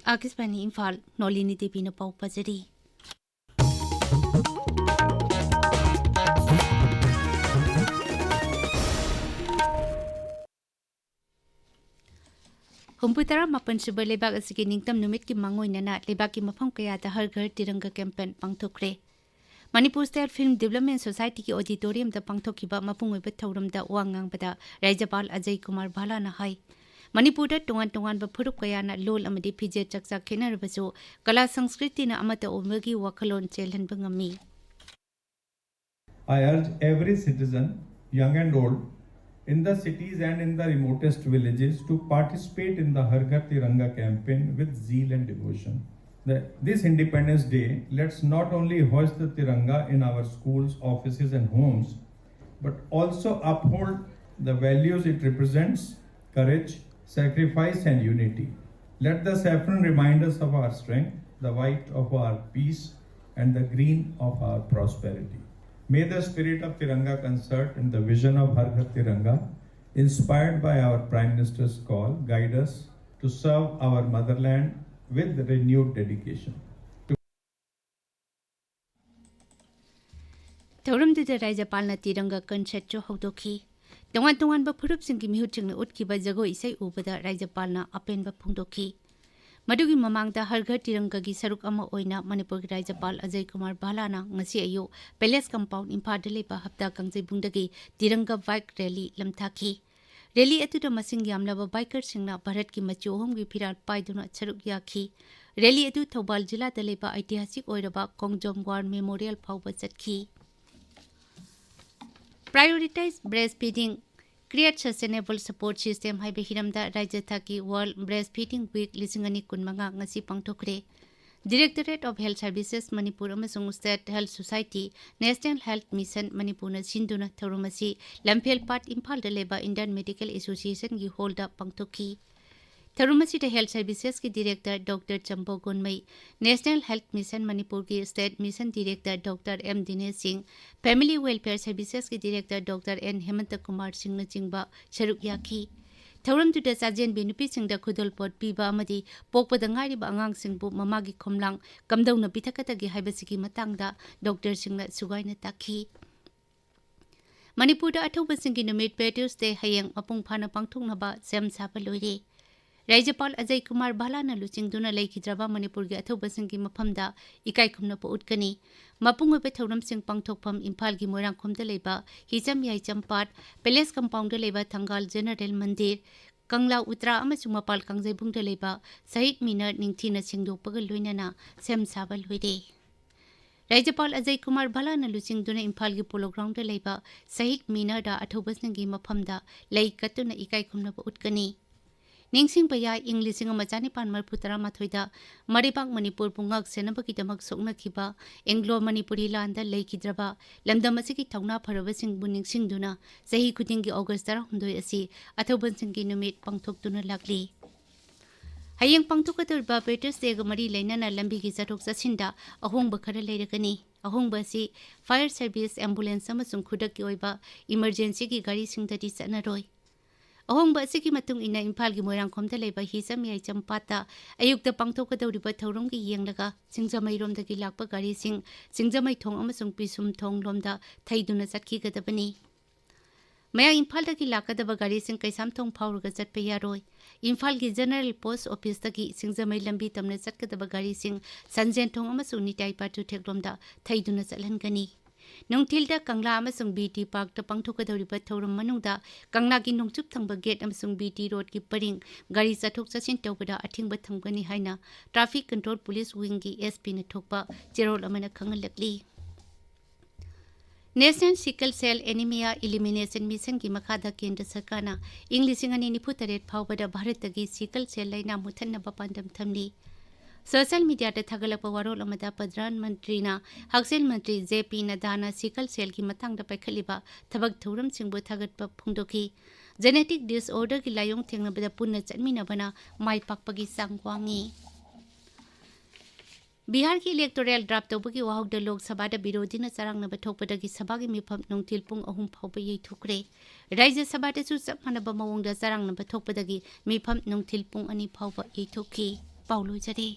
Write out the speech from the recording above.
Akisbani Imphal Nolini Devi na pau pajari. Humputara mapan suba lebak asigi ningtam numit ki mangoy nana lebak ki mafam kaya ta har ghar tiranga campaign pangthokre. Manipur State Film Development Society ki auditorium da pangthokiba mapungoi ba thauram da wangang bada Rajapal Ajay Kumar Bhala na hai. Manipur da tongan ba phuruk kaya na lol amadi phije chakcha khenar baso kala sanskriti na amata omagi wakhalon chelhan bangami. I urge every citizen, young and old, in the cities and in the remotest villages to participate in the Har Ghar Tiranga campaign with zeal and devotion. This Independence Day, let's not only hoist the Tiranga in our schools, offices and homes, but also uphold the values it represents, courage, sacrifice and unity. Let the saffron remind us of our strength, the white of our peace and the green of our prosperity. May the spirit of Tiranga concert and the vision of Har Ghar Tiranga, inspired by our Prime Minister's call, guide us to serve our motherland with renewed dedication. Thauram du da Rajapal na Tiranga concert cho haudoki. Tongan ba phurup singki mihut chingna utki ba jago isai ubada Rajapal na apen ba phungdoki. Madugi mamangda Har Ghar Tiranga gi saruk ama oina Manipur gi Rajapal Ajay Kumar Bhala na ngasi ayo Palace Compound Imphal da leba hapta kangjai bungdagi Tiranga bike rally lamthaki. Rally atuda masing yamlaba biker singna Bharat ki machu hom gi phiral paiduna saruk yakhi. Rally atu Thobal jila da leba aitihasik oiraba Kongjom War Memorial phauba chatki. Prioritize breastfeeding. Create sustainable support system hai behiramda Rajyathaki World Breastfeeding Week lisingani kunmanga ngasi pangthokre. Directorate of Health Services Manipur amasung State Health Society National Health Mission Manipur na sinduna thorumasi Lamphel Part Imphal da leba Indian Medical Association gi hold up pangthoki. Tharumasi da Health Services ki Director Dr. Chambo Gonmai, National Health Mission Manipur ki State Mission Director Dr. M. Dinesh Singh, Family Welfare Services ki Director Dr. N. Hemanta Kumar Singh na jingba Sharuk Yakhi. Thauram tu da sajen benupi sing da khudol pot piba amadi pokpa da ngari ba angang sing bu mamagi khomlang kamdau na pithakata gi haibasigi matang da Dr. Singh na sugai na takhi. Manipur da athauba sing gi numit Patriots Day hayang mapung phana pangthok na ba sem sapa loire. Rajapal Ajay Kumar Bhala na luchingduna laikhidraba Manipur gi athauba sing gi maphamda ikai khumna po utkani. Mapungoi pe thauram sing pangthokpham Imphal gi Moirangkhom da leba Hicham Yaicham Palace Compound da leba Thangal General Mandir Kangla Utra amasung Mapal Kangjai bung da leba Sahit Mina ningthina singdokpaga loinana sem saba loire. Rajapal Ajay Kumar Bhala na luchingduna Imphal gi Polo Ground da leba Sahit Mina da athauba sing gi maphamda lai katuna ikai khumna po utkani. Ningsing paya English ng majani pan marputara mathoida Maribak Manipur pungak senabaki damak sokna kiba Anglo Manipuri landa laikidraba lamdamasi ki thauna pharaba sing buning sing duna sahi khuding gi August 12 asi athoban sing gi numit pangthok duna lakli hayeng pangthok aturba Patriots Day ga mari lainana lambi gi chathok chasinda ahongba khara leiragani ahongba si fire service ambulance amasung khudak ki oiba emergency gi gari singdadi chanaroi. Ahongba asigi matung ina Imphal gi Moirangkhom da leba Hicham Yaicham pata ayukta pangthokadawriba thauram gi yenglaga Singjamai romdagi lakpa gari sing Singjamai thong amasung Pisum thong lomda thaiduna chatkigadabani. Maya Imphal dagi lakadaba gari sing Kaisam thong phawraga chatpa yaroi. Imphal gi General Post Office dagi Singjamai lambi tamna chatkadaba gari sing Sanjen thong amasung Nitai Patu theklomda thaiduna chatlanggani. Nongthilda Kangla amasung BT Park ta pangthokadawriba thauram manungda Kangla gi nongchup thangba gate amasung BT Road ki paring gari chathok chachin tawbada athingba thamgani haina Traffic Control Police Wing gi SP na thokpa cherol amana khangalakli. National Sickle Cell Anemia Elimination Mission ki makhada Kendra Sarkarna English ngani niputaret phawbada Bharatagi Sickle Cell laina muthanna pandam thamli. Social media ta thagalakpa warol amada Pradhan Mantri na Haksel Mantri JP Nadana Sickle Cell ki matang da paikhaliba thabak thuram singbu thagatpa phungdoki genetic disorder ki layong thengnabada punna chatmina bana mai pakpagi sangwangi. Bihar ki electoral draft tawbagi wahawda Lok Sabha da birodhi na charangnaba thokpadagi sabagi mifam nongthil pung ahum phawba yeithokre. Rajya Sabha da chu chap manaba mawongda charangnaba thokpadagi mifam nongthil pung ani phawba yeithokki. ꯄꯥꯎ ꯂꯣꯏꯖꯔꯦ